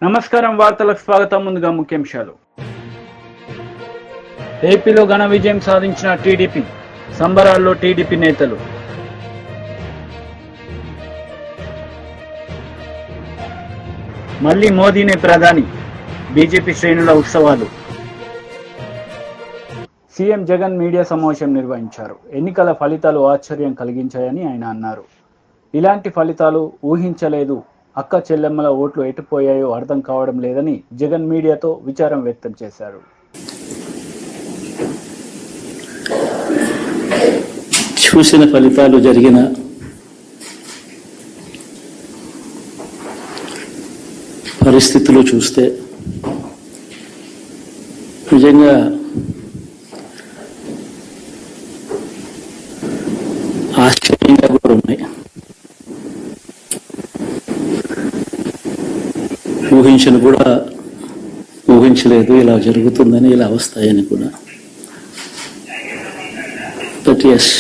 నమస్కారం, వార్తలకు స్వాగతం. ముందుగా ముఖ్యాంశాలు. ఏపీలో ఘన విజయం సాధించిన టీడీపీ, సంబరాల్లో టీడీపీ నేతలు. మళ్లీ మోదీనే ప్రధాని, బీజేపీ శ్రేణుల ఉత్సవాలు. సీఎం జగన్ మీడియా సమావేశం నిర్వహించారు. ఎన్నికల ఫలితాలు ఆశ్చర్యం కలిగించాయని ఆయన అన్నారు. ఇలాంటి ఫలితాలు ఊహించలేదు, అక్క చెల్లెమ్మల ఓట్లు ఎటుపోయాయో అర్థం కావడం లేదని జగన్ మీడియాతో విచారం వ్యక్తం చేశారు. చూసిన ఫలితాలు జరిగిన పరిస్థితులు చూస్తే నిజంగా ఆశ్చర్యంగా కూడా ఉన్నాయి. ఊహించలేదు ఇలా జరుగుతుందని, ఇలా వస్తాయని కూడా. బట్ ఎస్,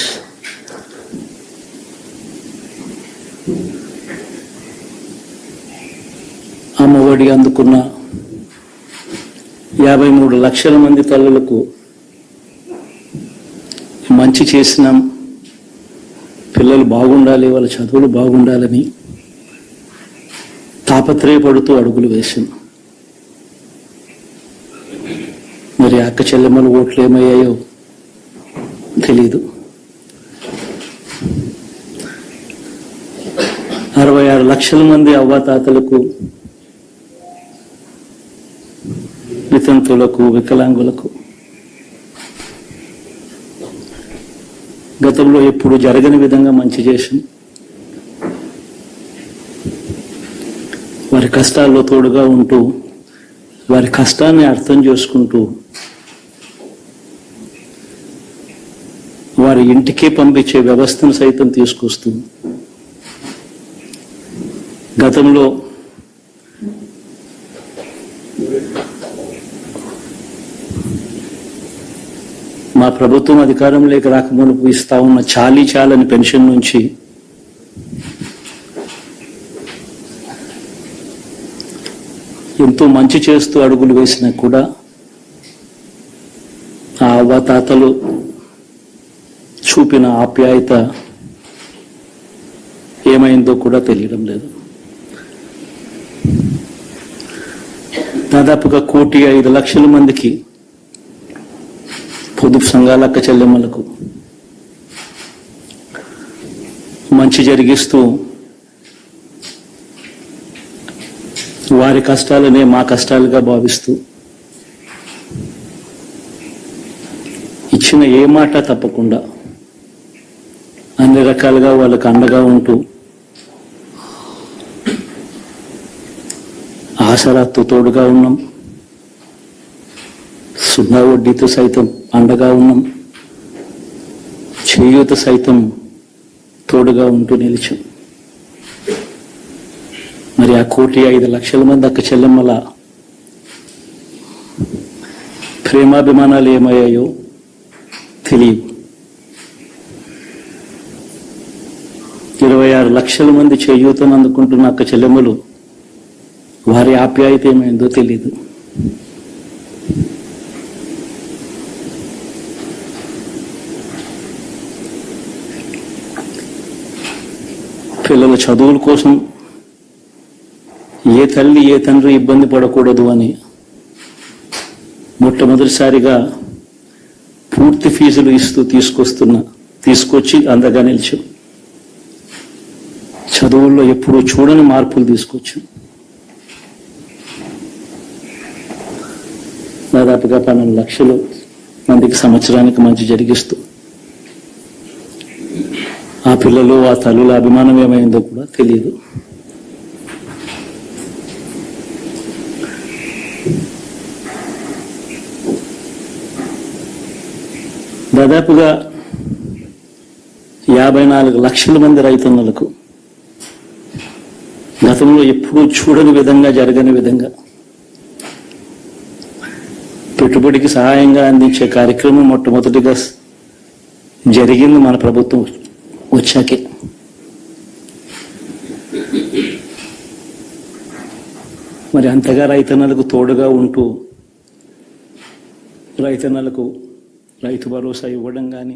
అమ్మఒడి అందుకున్న 53 లక్షల మంది తల్లులకు మంచి చేసినాం, పిల్లలు బాగుండాలి, వాళ్ళ చదువులు బాగుండాలని తాపత్రయపడుతూ అడుగులు వేసింది. మరి అక్క చెల్లెమ్మల ఓట్లు ఏమయ్యాయో తెలీదు. 66 లక్షల మంది అవ్వాతాతలకు, వితంతులకు, వికలాంగులకు గతంలో ఎప్పుడు జరగని విధంగా మంచి చేసింది. వారి కష్టాల్లో తోడుగా ఉంటూ, వారి కష్టాన్ని అర్థం చేసుకుంటూ, వారి ఇంటికే పంపించే వ్యవస్థను సైతం తీసుకొస్తూ, గతంలో మా ప్రభుత్వం అధికారంలోకి రాకమునుపు ఇస్తా ఉన్న చాలని పెన్షన్ నుంచి ఎంతో మంచి చేస్తూ అడుగులు వేసినా కూడా ఆ అవ్వాతాతలు చూపిన ఆప్యాయత ఏమైందో కూడా తెలియడం లేదు. దాదాపుగా 1,05,00,000 మందికి పొదుపు సంఘాల అక్క చెల్లెమ్మలకు మంచి జరిగిస్తూ, వారి కష్టాలనే మా కష్టాలుగా భావిస్తూ, ఇచ్చిన ఏ మాట తప్పకుండా అన్ని రకాలుగా వాళ్ళకు అండగా ఉంటూ, ఆసరాతో తోడుగా ఉన్నాం, సున్నా వడ్డీతో సైతం అండగా ఉన్నాం, చేయూత సైతం తోడుగా ఉంటూ నిలిచాం. మరి ఆ 1,05,00,000 మంది అక్క చెల్లెమ్మల ప్రేమాభిమానాలు ఏమయ్యాయో తెలియదు. 26 లక్షల మంది చేయూతను అందుకుంటున్న అక్క చెల్లెమ్మలు, వారి ఆప్యాయత ఏమైందో తెలియదు. పిల్లల చదువుల కోసం ఏ తల్లి ఏ తండ్రి ఇబ్బంది పడకూడదు అని మొట్టమొదటిసారిగా పూర్తి ఫీజులు ఇస్తూ తీసుకొచ్చి అందగా నిలిచాం. చదువుల్లో ఎప్పుడూ చూడని మార్పులు తీసుకొచ్చాం. దాదాపుగా 12 లక్షల మందికి సంవత్సరానికి మంచి జరిగిస్తూ, ఆ పిల్లలు, ఆ తల్లుల అభిమానం ఏమైందో కూడా తెలియదు. దాదాపుగా 54 లక్షల మంది రైతన్నలకు గతంలో ఎప్పుడూ చూడని విధంగా, జరగని విధంగా పెట్టుబడికి సహాయంగా అందించే కార్యక్రమం మొట్టమొదటిగా జరిగింది మన ప్రభుత్వం వచ్చాకే. మరి అంతగా రైతన్నలకు తోడుగా ఉంటూ రైతన్నలకు రైతు భరోసా ఇవ్వడం కానీ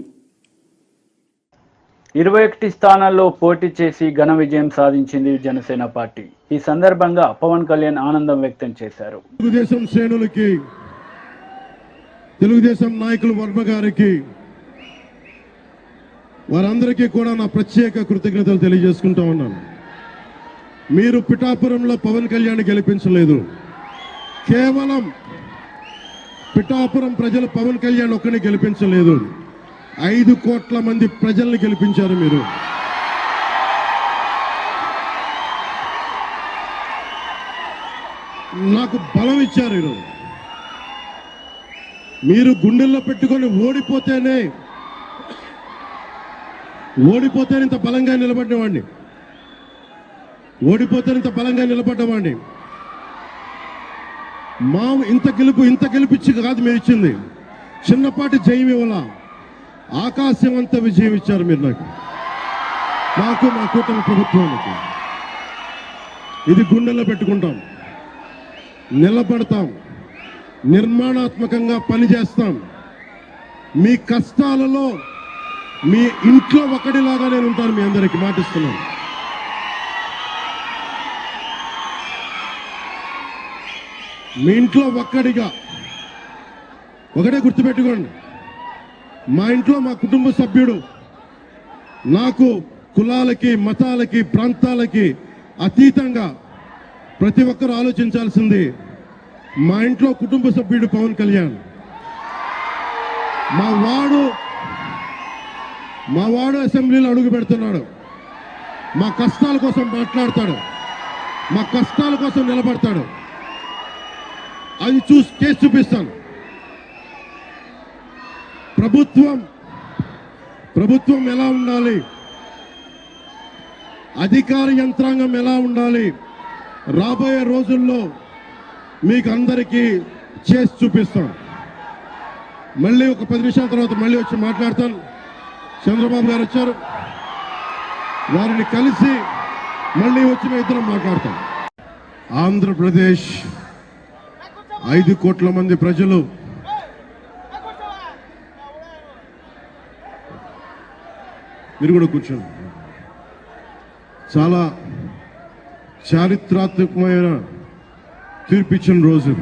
21 స్థానాల్లో పోటీ చేసి ఘన విజయం సాధించింది జనసేన పార్టీ. ఈ సందర్భంగా పవన్ కళ్యాణ్ ఆనందం వ్యక్తం చేశారు. తెలుగుదేశం శ్రేణులకి, తెలుగుదేశం నాయకులు వర్మ గారికి, వారందరికీ కూడా నా ప్రత్యేక కృతజ్ఞతలు తెలియజేసుకుంటా ఉన్నాను. మీరు పిఠాపురంలో పవన్ కళ్యాణ్ గెలిపించలేదు. కేవలం పిఠాపురం ప్రజలు పవన్ కళ్యాణ్ ఒక్కడిని గెలిపించలేదు, 5 కోట్ల మంది ప్రజల్ని గెలిపించారు. మీరు నాకు బలం ఇచ్చారు. ఈరోజు మీరు గుండెల్లో పెట్టుకొని ఓడిపోతేనే ఇంత బలంగా నిలబడ్డవాడిని, నిలబడ్డవాడిని. మా ఇంత గెలిపించి కాదు మీరు ఇచ్చింది, చిన్నపాటి జయం ఇవ్వాల, ఆకాశవంత విజయం ఇచ్చారు మీరు నాకు మా కూటమి ప్రభుత్వానికి. ఇది గుండెల్లో పెట్టుకుంటాం, నిలబడతాం, నిర్మాణాత్మకంగా పనిచేస్తాం. మీ కష్టాలలో మీ ఇంట్లో ఒకటిలాగా నేను ఉంటాను, మీ అందరికీ మాటిస్తున్నాను. మీ ఇంట్లో ఒక్కడిగా, ఒకటే గుర్తుపెట్టుకోండి, మా ఇంట్లో మా కుటుంబ సభ్యుడు. నాకు కులాలకి, మతాలకి, ప్రాంతాలకి అతీతంగా ప్రతి ఒక్కరూ ఆలోచించాల్సింది, మా ఇంట్లో కుటుంబ సభ్యుడు పవన్ కళ్యాణ్. మా వాడు అసెంబ్లీలో అడుగు పెడుతున్నాడు, మా కష్టాల కోసం మాట్లాడతాడు, మా కష్టాల కోసం నిలబడతాడు. అది చేసి చూపిస్తాను. ప్రభుత్వం ఎలా ఉండాలి, అధికార యంత్రాంగం ఎలా ఉండాలి, రాబోయే రోజుల్లో మీకు అందరికీ చేసి చూపిస్తాం. మళ్ళీ ఒక 10 నిమిషాల తర్వాత మళ్ళీ వచ్చి మాట్లాడతాను. చంద్రబాబు గారు వచ్చారు, వారిని కలిసి మళ్ళీ వచ్చి మేము ఇద్దరం మాట్లాడతాం. ఆంధ్రప్రదేశ్ 5 కోట్ల మంది ప్రజలు మీరు కూడా కూర్చోండి. చాలా చారిత్రాత్మకమైన తీర్పిచ్చిన రోజు.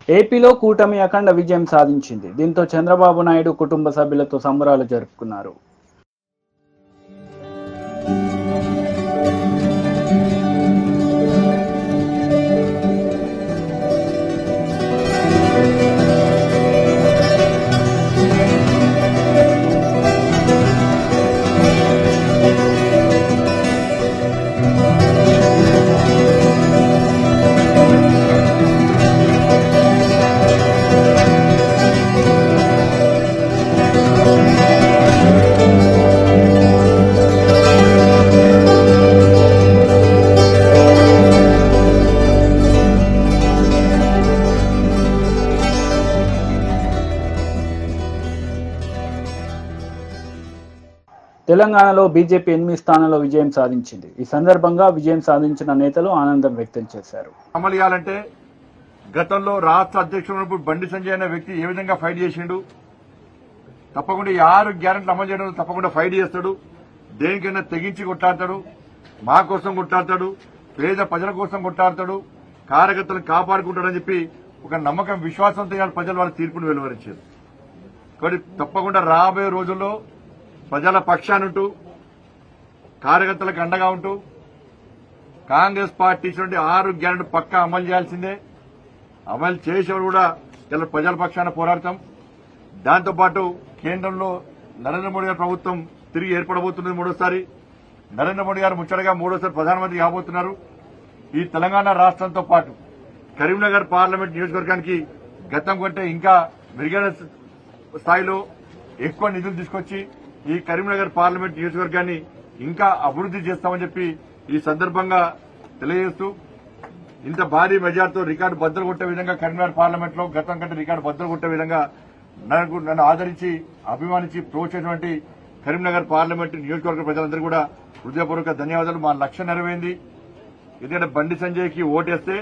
ఏపీలో కూటమి అఖండ విజయం సాధించింది. దీంతో చంద్రబాబు నాయుడు కుటుంబ సభ్యులతో సంబరాలు జరుపుకున్నారు. తెలంగాణలో బీజేపీ 8 స్థానాల్లో విజయం సాధించింది. ఈ సందర్భంగా విజయం సాధించిన నేతలు ఆనందం వ్యక్తం చేశారు. అమలు చేయాలంటే గతంలో రాష్ట్ర అధ్యక్షుడు బండి సంజయ్ అనే వ్యక్తి ఏ విధంగా ఫైట్ చేసిండు, తప్పకుండా 6 గ్యారెంటీలు అమలు చేయడం తప్పకుండా ఫైట్ చేస్తాడు. దేనికైనా తెగించి కొట్లాడతాడు, మా కోసం కొట్లాడతాడు, పేద ప్రజల కోసం కొట్లాడతాడు, కార్యకర్తలను కాపాడుకుంటాడని చెప్పి ఒక నమ్మకం, విశ్వాసంతో ప్రజలు వాళ్ళ తీర్పును వెలువరించారు. కాబట్టి తప్పకుండా రాబోయే రోజుల్లో ప్రజల పక్షానుంటూ, కార్యకర్తలకు అండగా ఉంటూ కాంగ్రెస్ పార్టీ ఇచ్చినటువంటి 6 గ్యారెంటీ పక్కా అమలు చేయాల్సిందే. అమలు చేసేవారు కూడా ఇలా ప్రజల పక్షాన పోరాడతాం. దాంతోపాటు కేంద్రంలో నరేంద్ర మోడీ గారి ప్రభుత్వం తిరిగి ఏర్పడబోతున్నది. 3వ నరేంద్ర మోడీ గారు ముచ్చటగా 3వ ప్రధానమంత్రి కాబోతున్నారు. ఈ తెలంగాణ రాష్ట్రంతో పాటు కరీంనగర్ పార్లమెంట్ నియోజకవర్గానికి గతం కంటే ఇంకా మెరుగైన స్థాయిలో ఎక్కువ నిధులు తీసుకొచ్చి ఈ కరీంనగర్ పార్లమెంట్ నియోజకవర్గాన్ని ఇంకా అభివృద్ది చేస్తామని చెప్పి ఈ సందర్భంగా తెలియజేస్తూ, ఇంత భారీ మెజార్టీతో రికార్డు బద్దలు కొట్టే విధంగా కరీంనగర్ పార్లమెంట్ లో గతం కంటే రికార్డు బద్దలు కొట్టే విధంగా నన్ను ఆదరించి, అభిమానించి ప్రోత్సహించినటువంటి కరీంనగర్ పార్లమెంట్ నియోజకవర్గ ప్రజలందరూ కూడా హృదయపూర్వక ధన్యవాదాలు. మా లక్ష్యం నెరవేరింది. ఎందుకంటే బండి సంజయ్కి ఓటేస్తే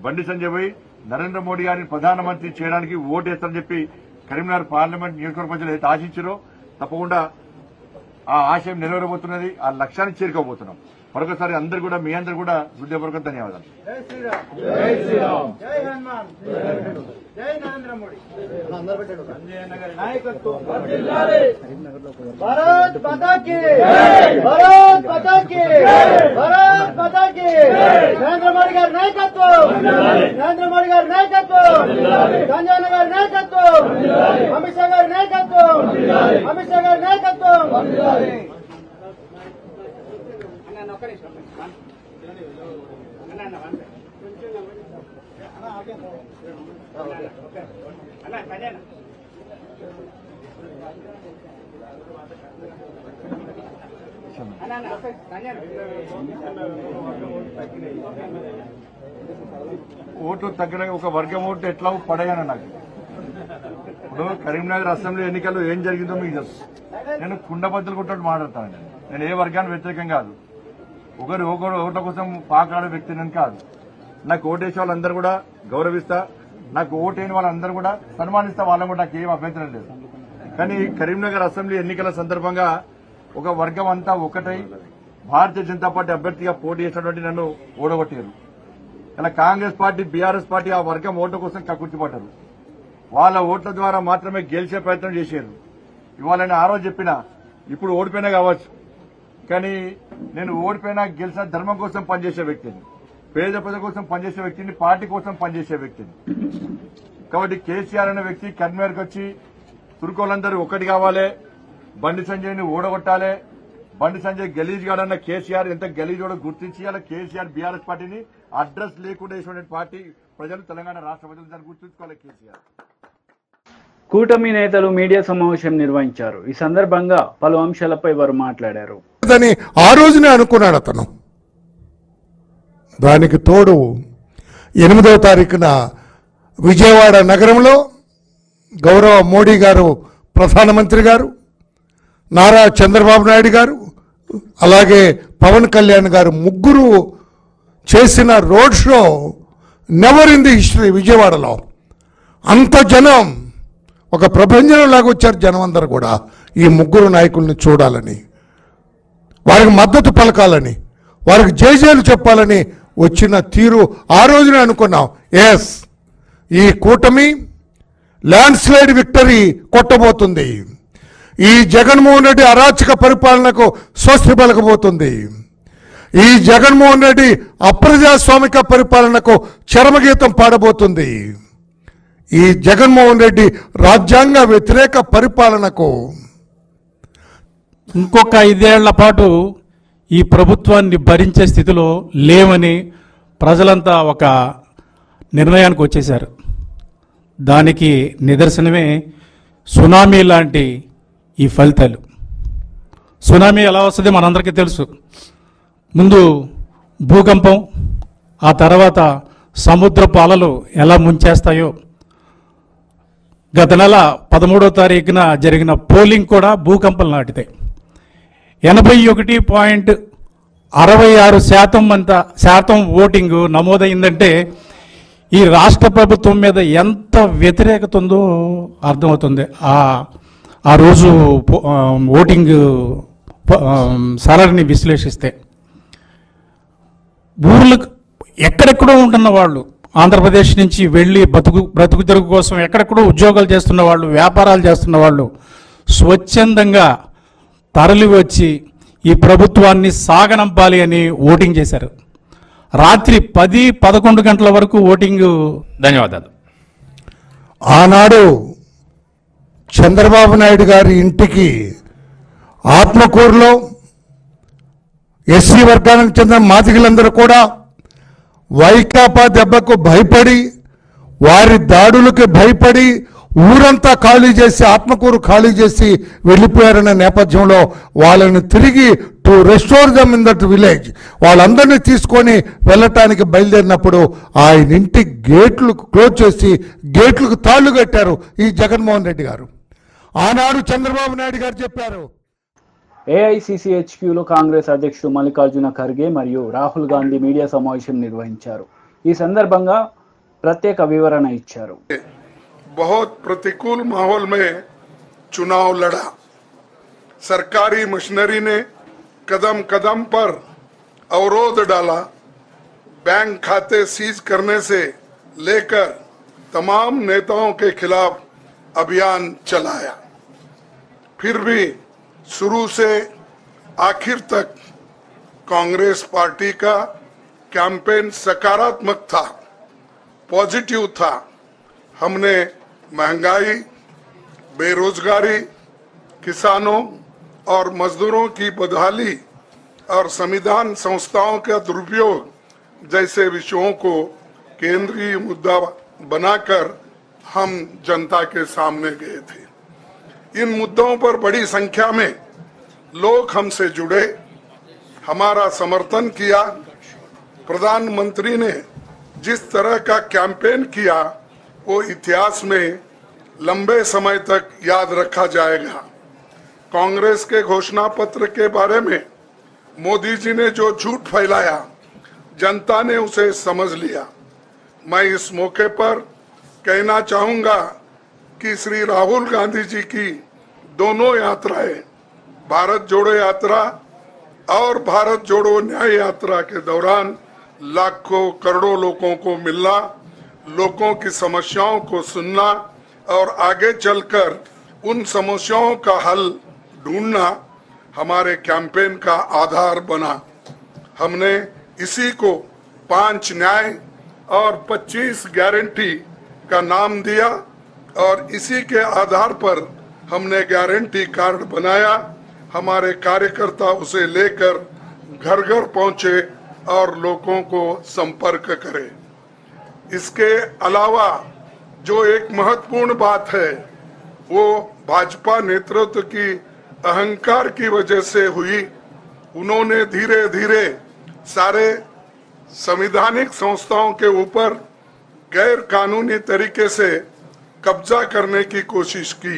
బండి సంజయ్ పోయి నరేంద్ర మోడీ గారిని ప్రధానమంత్రి చేయడానికి ఓటేస్తారని చెప్పి కరీంనగర్ పార్లమెంట్ నియోజకవర్గ ప్రజలు ఏదైతే ఆశించారో తప్పకుండా ఆ ఆశయం నెరవేరబోతున్నది, ఆ లక్ష్యాన్ని చేరుకోబోతున్నాం. మరొకసారి అందరు కూడా మీ అందరు కూడా హృదయపూర్వక ధన్యవాదాలు. భారత్ మాతా కీ భారత్ మాతా కీ భారత్ మాతా కీ నరేంద్ర మోడీ గారి నాయకత్వం నరేంద్ర మోడీ గారి నాయకత్వం సంజయ్ గారి నాయకత్వం అమిత్ షా గారి నాయకత్వం అమిత్ షా గారి నాయకత్వం ఓట్లు తగ్గిన ఒక వర్గం ఓట్లు ఎట్లా పడేయను నాకు. ఇప్పుడు కరీంనగర్ అసెంబ్లీ ఎన్నికల్లో ఏం జరిగిందో మీకు తెలుసు. నేను కుండబద్దలు కొట్టినట్టు మాట్లాడతాను. నేను ఏ వర్గానికి వ్యతిరేకం కాదు, ఒకరు ఓట్ల కోసం పాకాడే వ్యక్తి నేను కాదు. నాకు ఓటేసే వాళ్ళందరూ కూడా గౌరవిస్తా, నాకు ఓటైన వాళ్ళందరూ కూడా సన్మానిస్తా, వాళ్ళని కూడా నాకు ఏం అభ్యంతరం లేదు. కానీ కరీంనగర్ అసెంబ్లీ ఎన్నికల సందర్భంగా ఒక వర్గం అంతా ఒకటై భారతీయ జనతా పార్టీ అభ్యర్థిగా పోటీ చేసినటువంటి నన్ను ఓడగొట్టారు. ఇలా కాంగ్రెస్ పార్టీ, బీఆర్ఎస్ పార్టీ ఆ వర్గం ఓట్ల కోసం కక్కుర్తిపడ్డారు. వాళ్ళ ఓట్ల ద్వారా మాత్రమే గెలిచే ప్రయత్నం చేశారు. ఇవాళ నేను ఆ రోజు చెప్పినా, ఇప్పుడు ఓడిపోయినా కావచ్చు, కానీ నేను ఓడిపోయినా గెలిచిన ధర్మం కోసం పనిచేసే వ్యక్తిని, పేద ప్రజల కోసం పనిచేసే వ్యక్తిని, పార్టీ కోసం పనిచేసే వ్యక్తిని. కాబట్టి కేసీఆర్ అనే వ్యక్తి కన్వీనర్కి వచ్చి తుర్కోలందరూ ఒక్కటి కావాలి, బండి సంజయ్ని ఓడగొట్టాలి, బండి సంజయ్ గలీజ్ గాడన్న కేసీఆర్ ఎంత గలీజోడో గుర్తించి అలా కేసీఆర్ బీఆర్ఎస్ పార్టీని అడ్రస్ లేకుండా వేసిన పార్టీ ప్రజలు, తెలంగాణ రాష్ట్ర ప్రజలు దాన్ని గుర్తుంచుకోవాలి. కేసీఆర్ కూటమి నేతలు మీడియా సమావేశం నిర్వహించారు. ఈ సందర్భంగా పలు అంశాలపై వారు మాట్లాడారు. ఆ రోజునే అనుకున్నాడు అతను. దానికి తోడు 8వ తారీఖున విజయవాడ నగరంలో గౌరవ మోడీ గారు, ప్రధానమంత్రి గారు, నారా చంద్రబాబు నాయుడు గారు, అలాగే పవన్ కళ్యాణ్ గారు ముగ్గురు చేసిన road show never in the history. విజయవాడలో అంత జనం, ఒక ప్రభంజనంలాగా వచ్చారు జనం అందరూ కూడా ఈ ముగ్గురు నాయకుల్ని చూడాలని, వారికి మద్దతు పలకాలని, వారికి జయజయలు చెప్పాలని వచ్చిన తీరు ఆ రోజునే అనుకున్నాం. ఎస్, ఈ కూటమి ల్యాండ్ స్లైడ్ విక్టరీ కొట్టబోతుంది. ఈ జగన్మోహన్ రెడ్డి అరాచక పరిపాలనకు స్వస్తి పలకబోతుంది. ఈ జగన్మోహన్ రెడ్డి అప్రజాస్వామిక పరిపాలనకు చరమగీతం పాడబోతుంది. ఈ జగన్మోహన్ రెడ్డి రాజ్యాంగ వ్యతిరేక పరిపాలనకు ఇంకొక 5 ఏళ్ల పాటు ఈ ప్రభుత్వాన్ని భరించే స్థితిలో లేవని ప్రజలంతా ఒక నిర్ణయానికి వచ్చేశారు. దానికి నిదర్శనమే సునామీ లాంటి ఈ ఫలితాలు. సునామీ ఎలా వస్తుంది మనందరికీ తెలుసు. ముందు భూకంపం, ఆ తర్వాత సముద్రపు అలలు ఎలా ముంచేస్తాయో. గత నెల 13వ తారీఖున జరిగిన పోలింగ్ కూడా భూకంపం లాంటిదే. 81.66% ఓటింగ్ నమోదైందంటే ఈ రాష్ట్ర ప్రభుత్వం మీద ఎంత వ్యతిరేకత ఉందో అర్థమవుతుంది. ఆ రోజు ఓటింగ్ సరళిని విశ్లేషిస్తే ఊర్లకు ఎక్కడెక్కడో ఉంటున్న వాళ్ళు, ఆంధ్రప్రదేశ్ నుంచి వెళ్ళి బ్రతుకు తెరుగు కోసం ఎక్కడెక్కడో ఉద్యోగాలు చేస్తున్న వాళ్ళు, వ్యాపారాలు చేస్తున్న వాళ్ళు స్వచ్ఛందంగా తరలి వచ్చి ఈ ప్రభుత్వాన్ని సాగనంపాలి అని ఓటింగ్ చేశారు. రాత్రి 10-11 గంటల వరకు ఓటింగ్. ధన్యవాదాలు. ఆనాడు చంద్రబాబు నాయుడు గారి ఇంటికి ఆత్మకూరులో ఎస్సీ వర్గానికి చెందిన మాదిగలందరూ కూడా వైకాపా దెబ్బకు భయపడి, వారి దాడులకు భయపడి ఊరంతా ఖాళీ చేసి, ఆత్మకూరు ఖాళీ చేసి వెళ్ళిపోయారన్న నేపథ్యంలో వాళ్ళని తిరిగి to restore them in that village, వాళ్ళందరినీ తీసుకొని వెళ్ళటానికి బయలుదేరినప్పుడు ఆయన ఇంటి గేట్లు క్లోజ్ చేసి గేట్లకు తాళ్లు కట్టారు ఈ జగన్మోహన్ రెడ్డి గారు. ఆనాడు చంద్రబాబు నాయుడు గారు చెప్పారు. ఏఐసిసి HQలో కాంగ్రెస్ అధ్యక్షుడు మల్లికార్జున ఖర్గే మరియు రాహుల్ గాంధీ మీడియా సమావేశం నిర్వహించారు. ఈ సందర్భంగా ప్రత్యేక వివరణ ఇచ్చారు. बहुत प्रतिकूल माहौल में चुनाव लड़ा। सरकारी मशीनरी ने कदम कदम पर अवरोध डाला। बैंक खाते सीज करने से लेकर तमाम नेताओं के खिलाफ अभियान चलाया। फिर भी शुरू से आखिर तक कांग्रेस पार्टी का कैंपेन सकारात्मक था, पॉजिटिव था। हमने महंगाई, बेरोजगारी, किसानों और मजदूरों की बदहाली और संविधान संस्थाओं का दुरुपयोग जैसे विषयों को केंद्रीय मुद्दा बनाकर हम जनता के सामने गए थे। इन मुद्दों पर बड़ी संख्या में लोग हमसे जुड़े, हमारा समर्थन किया। प्रधानमंत्री ने जिस तरह का कैंपेन किया वो इतिहास में लंबे समय तक याद रखा जाएगा। कांग्रेस के घोषणा पत्र के बारे में मोदी जी ने जो झूठ फैलाया, जनता ने उसे समझ लिया। मैं इस मौके पर कहना चाहूंगा कि श्री राहुल गांधी जी की दोनों यात्राएं, भारत जोड़ो यात्रा और भारत जोड़ो न्याय यात्रा के दौरान लाखों करोड़ों लोगों को मिलना, लोगों की समस्याओं को सुनना और आगे चलकर उन समस्याओं का हल ढूंढना हमारे कैंपेन का आधार बना। हमने इसी को 5 न्याय और 25 गारंटी का नाम दिया और इसी के आधार पर हमने गारंटी कार्ड बनाया। हमारे कार्यकर्ता उसे लेकर घर घर पहुंचे और लोगों को संपर्क करें। इसके अलावा जो एक महत्वपूर्ण बात है वो भाजपा नेतृत्व की अहंकार की वजह से हुई। उन्होंने धीरे धीरे सारे संवैधानिक संस्थाओं के ऊपर गैर कानूनी तरीके से कब्जा करने की कोशिश की।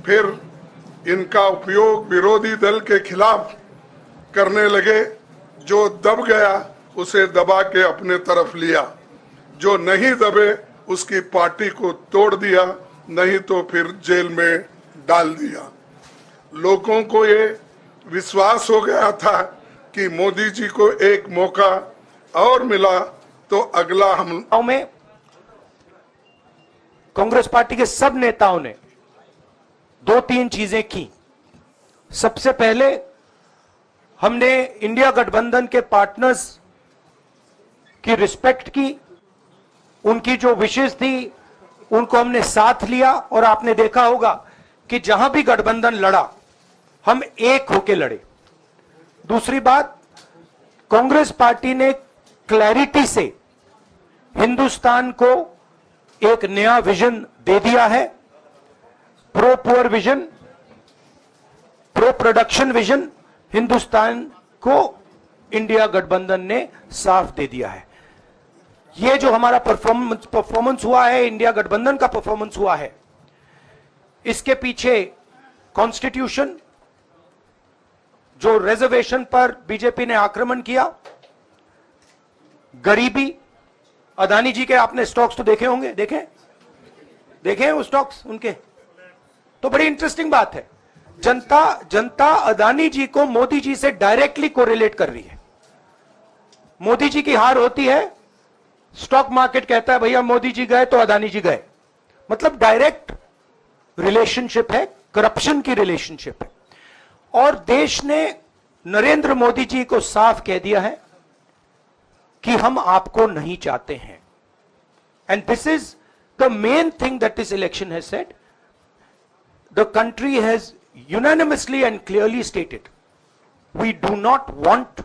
फिर इनका उपयोग विरोधी दल के खिलाफ करने लगे। जो दब गया उसे दबा के अपने तरफ लिया, जो नहीं दबे उसकी पार्टी को तोड़ दिया, नहीं तो फिर जेल में डाल दिया। लोगों को ये विश्वास हो गया था कि मोदी जी को एक मौका और मिला तो अगला हम में कांग्रेस पार्टी के सब नेताओं ने 2-3 चीजें की। सबसे पहले हमने इंडिया गठबंधन के पार्टनर्स की रिस्पेक्ट की, उनकी जो विशेष थी उनको हमने साथ लिया और आपने देखा होगा कि जहां भी गठबंधन लड़ा हम एक होके लड़े। दूसरी बात, कांग्रेस पार्टी ने क्लैरिटी से हिंदुस्तान को एक नया विजन दे दिया है। Pro poor vision, pro production vision Hindustan को इंडिया गठबंधन ने साफ दे दिया है। ये जो हमारा परफॉर्मेंस हुआ है, इंडिया गठबंधन का परफॉर्मेंस हुआ है, इसके पीछे कॉन्स्टिट्यूशन, जो रिजर्वेशन पर बीजेपी ने आक्रमण किया, गरीबी, अदानी जी के आपने स्टॉक्स तो देखे होंगे, देखे वो स्टॉक्स उनके, तो बड़ी इंटरेस्टिंग बात है। जनता अदानी जी को मोदी जी से डायरेक्टली कोरिलेट कर रही है। मोदी जी की हार होती है, स्टॉक मार्केट कहता है भैया मोदी जी गए तो अदानी जी गए। मतलब डायरेक्ट रिलेशनशिप है, करप्शन की रिलेशनशिप है। और देश ने नरेंद्र मोदी जी को साफ कह दिया है कि हम आपको नहीं चाहते हैं। And this is the main thing that this election has said. The country has unanimously and clearly stated, we do not want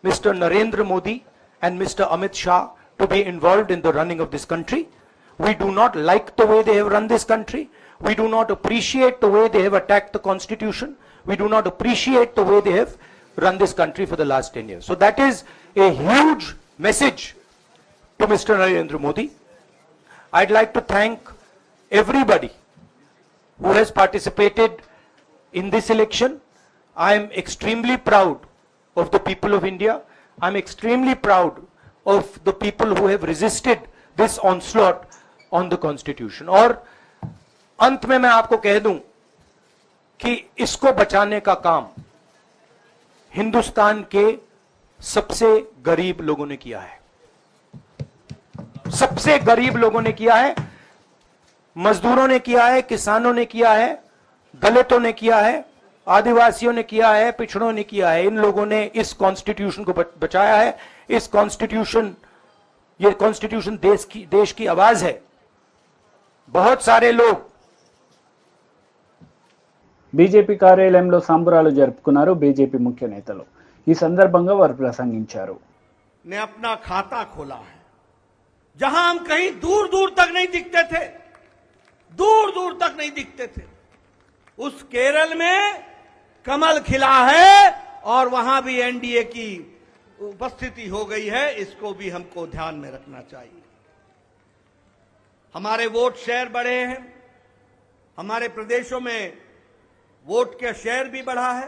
Mr. Narendra Modi and Mr. Amit Shah to be involved in the running of this country. We do not like the way they have run this country. We do not appreciate the way they have attacked the constitution. We do not appreciate the way they have run this country for the last 10 years. So that is a huge message to Mr. Narendra Modi. I'd like to thank everybody who has participated in this election. I am extremely proud of the people of India. I'm extremely proud of the people who have resisted this onslaught on the Constitution. और अंत में मैं आपको कह दूं कि इसको बचाने का काम हिंदुस्तान के सबसे गरीब लोगों ने किया है, सबसे गरीब लोगों ने किया है, मजदूरों ने किया है, किसानों ने किया है, दलितों ने किया है, आदिवासियों ने किया है, पिछड़ों ने किया है। इन लोगों ने इस कॉन्स्टिट्यूशन को बचाया है। इस कॉन्स्टिट्यूशन, ये कॉन्स्टिट्यूशन देश की आवाज है। बहुत सारे लोग బీజేపీ కార్యాలయంలో సంబరాలు జరుపుకున్నారు బీజేపీ ముఖ్య నేతలు। ఈ సందర్భంగా వారు ప్రసంగించారు। ने अपना खाता खोला है जहां हम कहीं दूर दूर तक नहीं दिखते थे, दूर दूर तक नहीं दिखते थे, उस केरल में कमल खिला है और वहां भी एनडीए की उपस्थिति हो गई है। इसको भी हमको ध्यान में रखना चाहिए। हमारे वोट शेयर बढ़े हैं, हमारे प्रदेशों में वोट का शेयर भी बढ़ा है।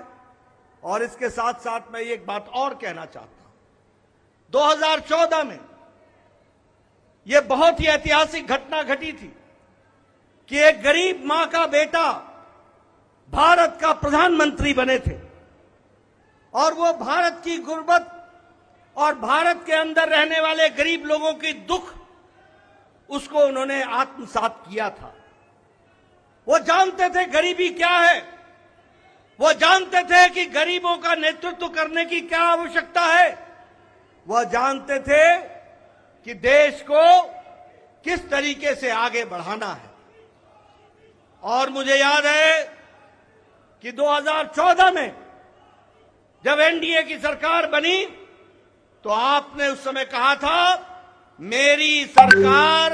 और इसके साथ साथ मैं एक बात और कहना चाहता हूं, 2014 में यह बहुत ही ऐतिहासिक घटना घटी थी कि एक गरीब मां का बेटा भारत का प्रधानमंत्री बने थे और वो भारत की गुर्बत और भारत के अंदर रहने वाले गरीब लोगों की दुख उसको उन्होंने आत्मसात किया था। वो जानते थे गरीबी क्या है, वो जानते थे कि गरीबों का नेतृत्व करने की क्या आवश्यकता है, वह जानते थे कि देश को किस तरीके से आगे बढ़ाना है। और मुझे याद है कि 2014 में जब एनडीए की सरकार बनी तो आपने उस समय कहा था, मेरी सरकार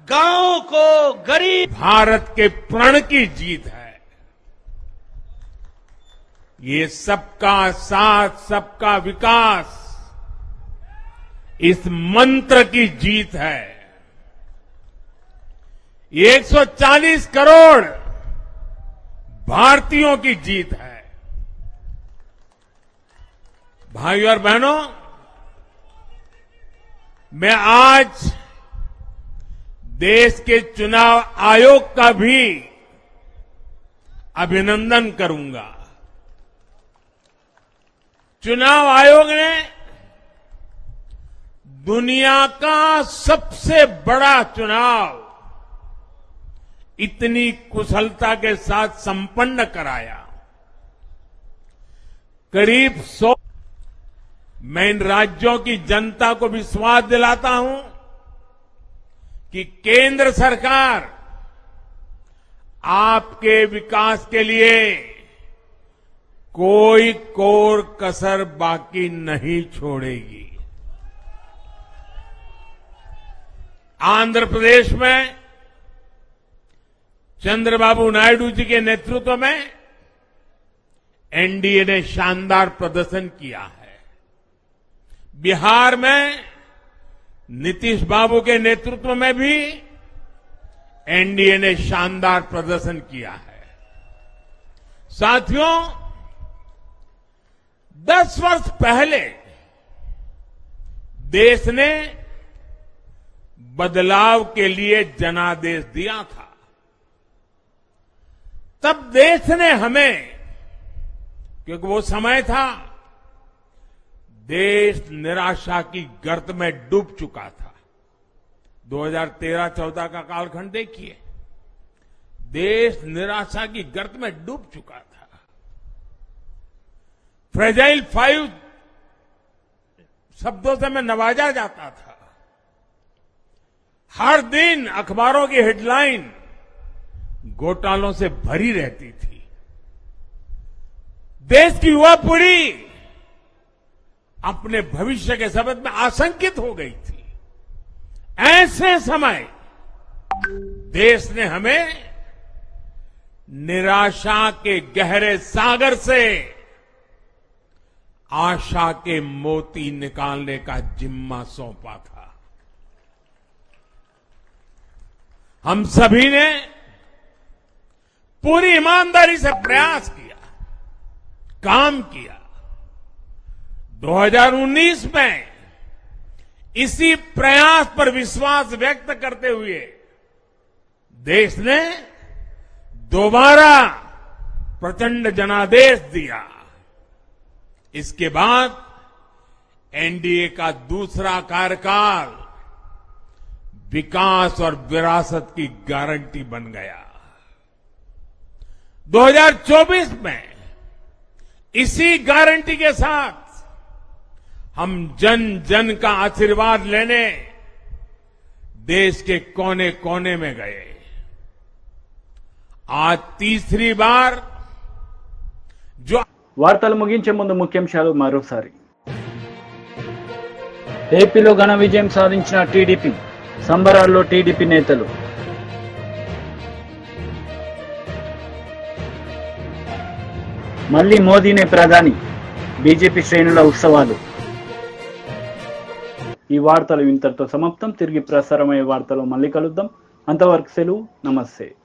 गांव को गरीब, भारत के प्रण की जीत है। ये सबका साथ सबका विकास इस मंत्र की जीत है। ये 140 करोड़ भारतीयों की जीत है। भाइयों और बहनों, मैं आज देश के चुनाव आयोग का भी अभिनंदन करूंगा। चुनाव आयोग ने दुनिया का सबसे बड़ा चुनाव इतनी कुशलता के साथ संपन्न कराया। करीब 100 मैं इन राज्यों की जनता को विश्वास दिलाता हूं कि केंद्र सरकार आपके विकास के लिए कोई कोर कसर बाकी नहीं छोड़ेगी। आंध्र प्रदेश में चंद्रबाबू नायडू जी के नेतृत्व में एनडीए ने शानदार प्रदर्शन किया है। बिहार में नीतीश बाबू के नेतृत्व में भी एनडीए ने शानदार प्रदर्शन किया है। साथियों, 10 वर्ष पहले देश ने बदलाव के लिए जनादेश दिया था। तब देश ने हमें, क्योंकि वो समय था देश निराशा की गर्त में डूब चुका था। 2013-14 का कालखंड देखिए, देश निराशा की गर्त में डूब चुका था। फ्रेजाइल 5 शब्दों से मैं नवाजा जाता था। हर दिन अखबारों की हेडलाइन घोटालों से भरी रहती थी। देश की युवा पीढ़ी अपने भविष्य के संबंध में आशंकित हो गई थी। ऐसे समय देश ने हमें निराशा के गहरे सागर से आशा के मोती निकालने का जिम्मा सौंपा था। हम सभी ने पूरी ईमानदारी से प्रयास किया, काम किया। 2019 में इसी प्रयास पर विश्वास व्यक्त करते हुए देश ने दोबारा प्रचंड जनादेश दिया। इसके बाद एनडीए का दूसरा कार्यकाल विकास और विरासत की गारंटी बन गया। 2024 में इसी गारंटी के साथ हम जन जन का आशीर्वाद लेने देश के कोने कोने में गए। आज तीसरी बार जो వార్తలు ముగించే ముందు ముఖ్యాంశాలు మరోసారి. ఏపీలో ఘన విజయం సాధించిన టీడీపీ, సంబరాల్లో టీడీపీ నేతలు. మళ్లీ మోదీనే ప్రధాని, బీజేపీ శ్రేణుల ఉత్సవాలు. ఈ వార్తలు ఇంతటితో సమాప్తం. తిరిగి ప్రసారమయ్యే వార్తలు మళ్ళీ కలుద్దాం. అంతవరకు సెలవు. నమస్తే.